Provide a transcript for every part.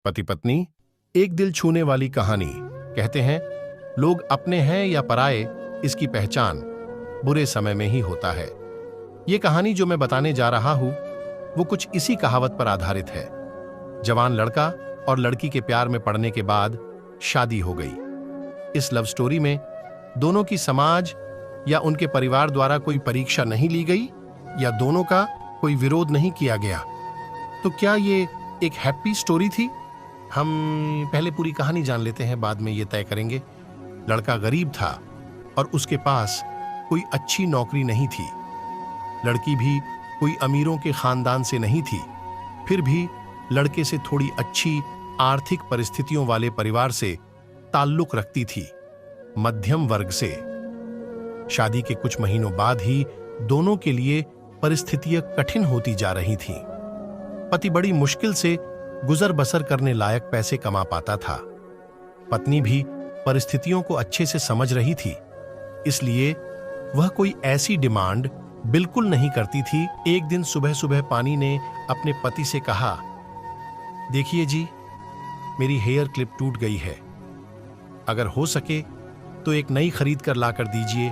पति पत्नी एक दिल छूने वाली कहानी। कहते हैं लोग अपने हैं या पराये, इसकी पहचान बुरे समय में ही होता है। ये कहानी जो मैं बताने जा रहा हूं वो कुछ इसी कहावत पर आधारित है। जवान लड़का और लड़की के प्यार में पड़ने के बाद शादी हो गई। इस लव स्टोरी में दोनों की समाज या उनके परिवार द्वारा कोई परीक्षा नहीं ली गई या दोनों का कोई विरोध नहीं किया गया। तो क्या ये एक हैप्पी स्टोरी थी? हम पहले पूरी कहानी जान लेते हैं, बाद में ये तय करेंगे। लड़का गरीब था और उसके पास कोई अच्छी नौकरी नहीं थी। लड़की भी कोई अमीरों के खानदान से नहीं थी, फिर भी लड़के से थोड़ी अच्छी आर्थिक परिस्थितियों वाले परिवार से ताल्लुक रखती थी, मध्यम वर्ग से। शादी के कुछ महीनों बाद ही दोनों के लिए परिस्थितियां कठिन होती जा रही थीं। पति बड़ी मुश्किल से गुजर बसर करने लायक पैसे कमा पाता था। पत्नी भी परिस्थितियों को अच्छे से समझ रही थी, इसलिए वह कोई ऐसी डिमांड बिल्कुल नहीं करती थी। एक दिन सुबह सुबह पानी ने अपने पति से कहा, देखिए जी, मेरी हेयर क्लिप टूट गई है, अगर हो सके तो एक नई खरीद कर लाकर दीजिए,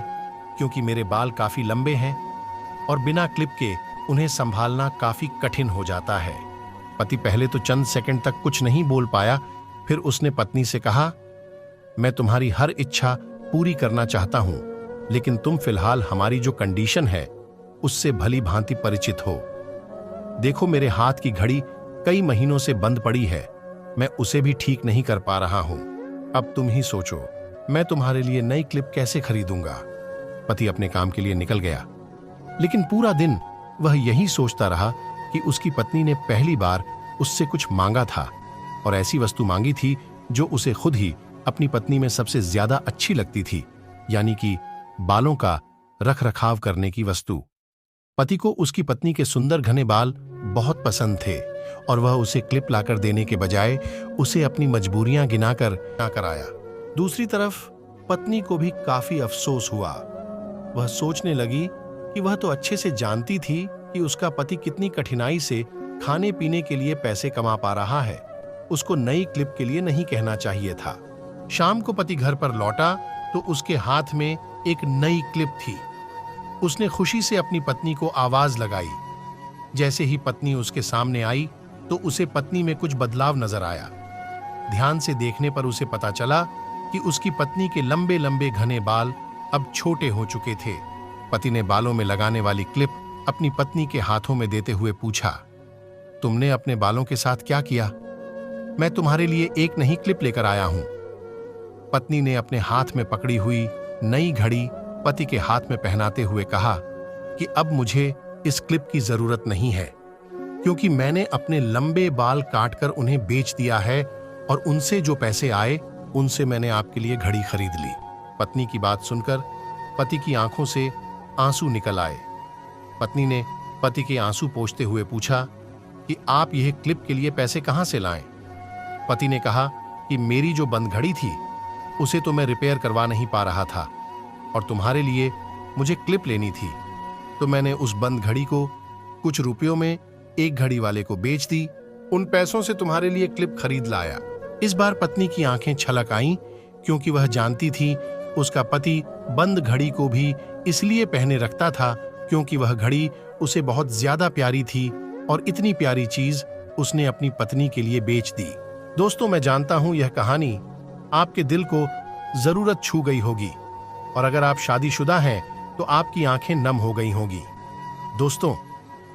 क्योंकि मेरे बाल काफी लंबे हैं और बिना क्लिप के उन्हें संभालना काफी कठिन हो जाता है। पति पहले तो चंद सेकंड तक कुछ नहीं बोल पाया, फिर उसने पत्नी से कहा, मैं तुम्हारी हर इच्छा पूरी करना चाहता हूं, लेकिन तुम फिलहाल हमारी जो कंडीशन है उससे भली भांति परिचित हो। देखो, मेरे हाथ की घड़ी कई महीनों से बंद पड़ी है, मैं उसे भी ठीक नहीं कर पा रहा हूं। अब तुम ही सोचो, मैं तुम्हारे लिए नई क्लिप कैसे खरीदूंगा। पति अपने काम के लिए निकल गया, लेकिन पूरा दिन वह यही सोचता रहा कि उसकी पत्नी ने पहली बार उससे कुछ मांगा था और ऐसी वस्तु मांगी थी जो उसे खुद ही अपनी पत्नी में सबसे ज्यादा अच्छी लगती थी, यानी कि बालों का रख रखाव करने की वस्तु। पति को उसकी पत्नी के सुंदर घने बाल बहुत पसंद थे और वह उसे क्लिप लाकर देने के बजाय उसे अपनी मजबूरियां गिनाकर आया। दूसरी तरफ पत्नी को भी काफी अफसोस हुआ। वह सोचने लगी कि वह तो अच्छे से जानती थी कि उसका पति कितनी कठिनाई से खाने पीने के लिए पैसे कमा पा रहा है। उसको नई क्लिप के लिए नहीं कहना चाहिए था। शाम को पति घर पर लौटा तो उसके हाथ में एक नई क्लिप थी। उसने खुशी से अपनी पत्नी को आवाज लगाई। जैसे ही पत्नी उसके सामने आई तो उसे पत्नी में कुछ बदलाव नजर आया। ध्यान से देखने पर उसे पता चला कि उसकी पत्नी के लंबे लंबे घने बाल अब छोटे हो चुके थे। पति ने बालों में लगाने वाली क्लिप अपनी पत्नी के हाथों में देते हुए पूछा, तुमने अपने बालों के साथ क्या किया? मैं तुम्हारे लिए एक नई क्लिप लेकर आया हूं। पत्नी ने अपने हाथ में पकड़ी हुई नई घड़ी पति के हाथ में पहनाते हुए कहा कि अब मुझे इस क्लिप की जरूरत नहीं है, क्योंकि मैंने अपने लंबे बाल काटकर उन्हें बेच दिया है और उनसे जो पैसे आए उनसे मैंने आपके लिए घड़ी खरीद ली। पत्नी की बात सुनकर पति की आंखों से आंसू निकल आए। पत्नी ने पति के आंसू पोंछते हुए पूछा कि आप यह क्लिप के लिए पैसे कहां से लाएं? पति ने कहा कि मेरी जो बंद घड़ी थी उसे तो मैं रिपेयर करवा नहीं पा रहा था और तुम्हारे लिए मुझे क्लिप लेनी थी, तो मैंने उस बंद घड़ी को कुछ रुपयों में एक घड़ी वाले को बेच दी। उन पैसों से तुम्हारे लिए क्लिप खरीद लाया। इस बार पत्नी की आंखें छलक आईं, क्योंकि वह जानती थी उसका पति बंद घड़ी को भी इसलिए पहने रखता था क्योंकि वह घड़ी उसे बहुत ज्यादा प्यारी थी और इतनी प्यारी चीज उसने अपनी पत्नी के लिए बेच दी। दोस्तों, मैं जानता हूं यह कहानी आपके दिल को जरूरत छू गई होगी और अगर आप शादीशुदा हैं तो आपकी आंखें नम हो गई होंगी। दोस्तों,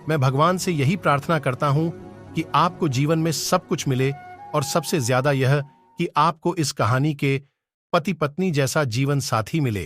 मैं भगवान से यही प्रार्थना करता हूं कि आपको जीवन में सब कुछ मिले और सबसे ज्यादा यह कि आपको इस कहानी के पति पत्नी जैसा जीवन साथी मिले।